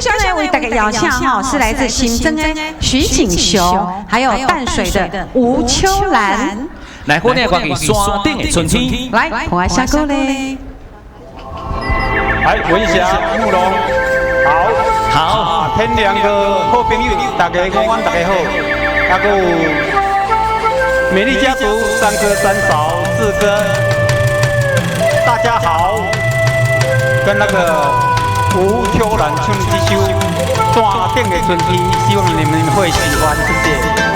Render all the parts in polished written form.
接下来为大家邀请哈，是来自新增的徐锦雄，还有淡水的吴秋兰。来，我哋讲嘅山顶嘅春天，来，我下歌嘞。来，文霞、慕容，好，天亮个好朋友，大家午安，大家好。还有美丽家族三哥三嫂四哥，大家好。跟那个吴秋兰唱这首山顶的春天，希望你们会喜欢，谢谢。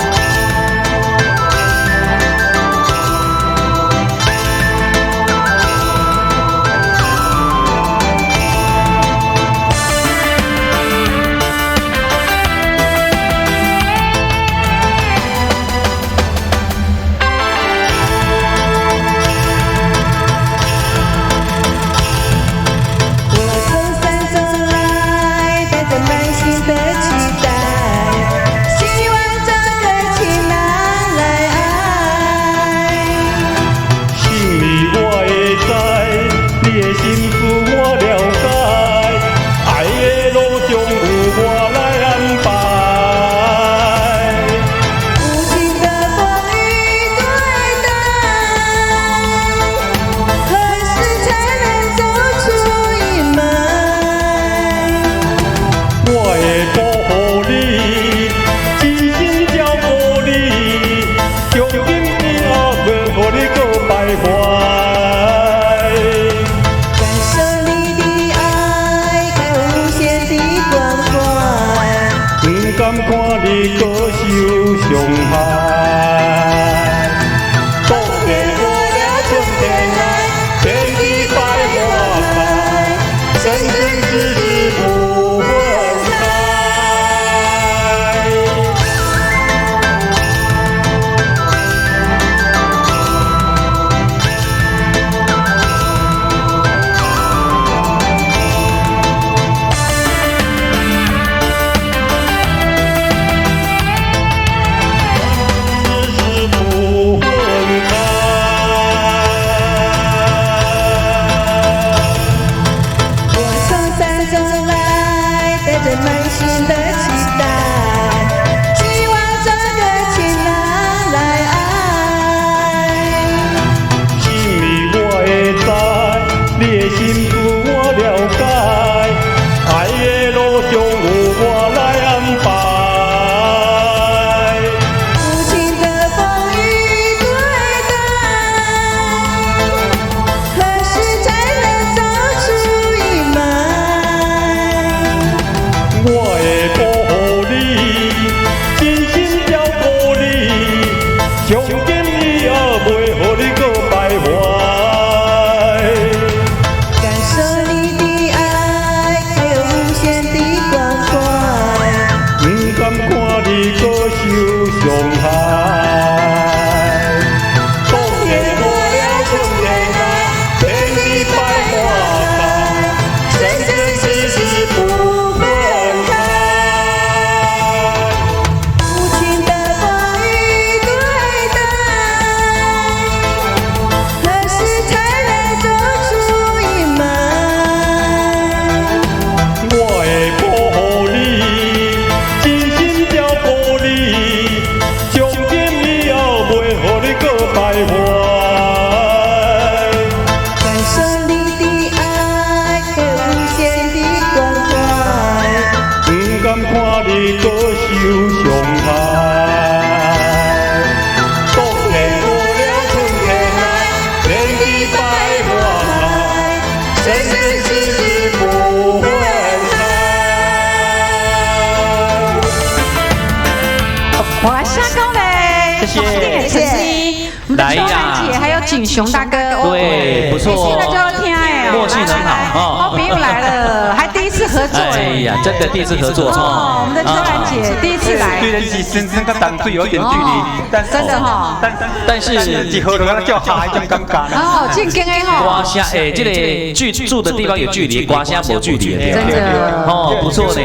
来呀！姐还有锦雄大哥，对，不错，现在就要听哎，默契很好哦。好朋友来了，还第一次合作哎呀，真的第一次合作哦。我们的秋兰姐第一次来，虽然是身跟党队有点距离，但真的哈，但是几合同叫好，就尴尬了。哦，正经的哈。刮虾哎，这个住的地方有距离，刮虾没距离，真的哦，不错呢。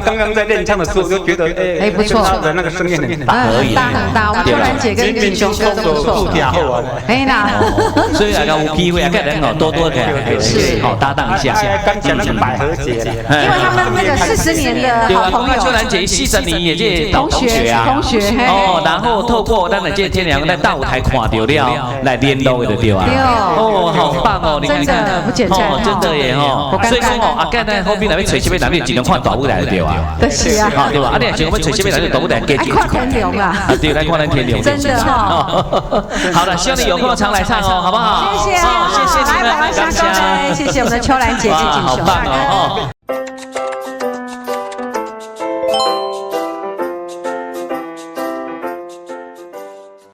刚刚在练唱的时候就觉得哎不错，的那个声音很大，很大很大。我们秋兰姐跟锦雄哥都不错。哎啦，所以大家有机会啊，可以好多多的好搭档一下。刚讲那个百合和解了。因为他们那个40年的好朋友，秋兰姐40年也这同学哦，然后透过咱的这天良在大舞台看到了，来联络的对吧？哦，好棒哦，你看看，真的不简单，真的耶哦。所以说哦，阿干在后边那边找这边男的只能看大舞台对吧？是啊，对吧？啊，你像我们找这边男的大舞台，给看天良啊，对，来看咱天良，真的哈。好了，希望你有空常来唱哦，好不好？谢谢，谢谢你们，谢谢我们的秋兰姐跟景雄大哥。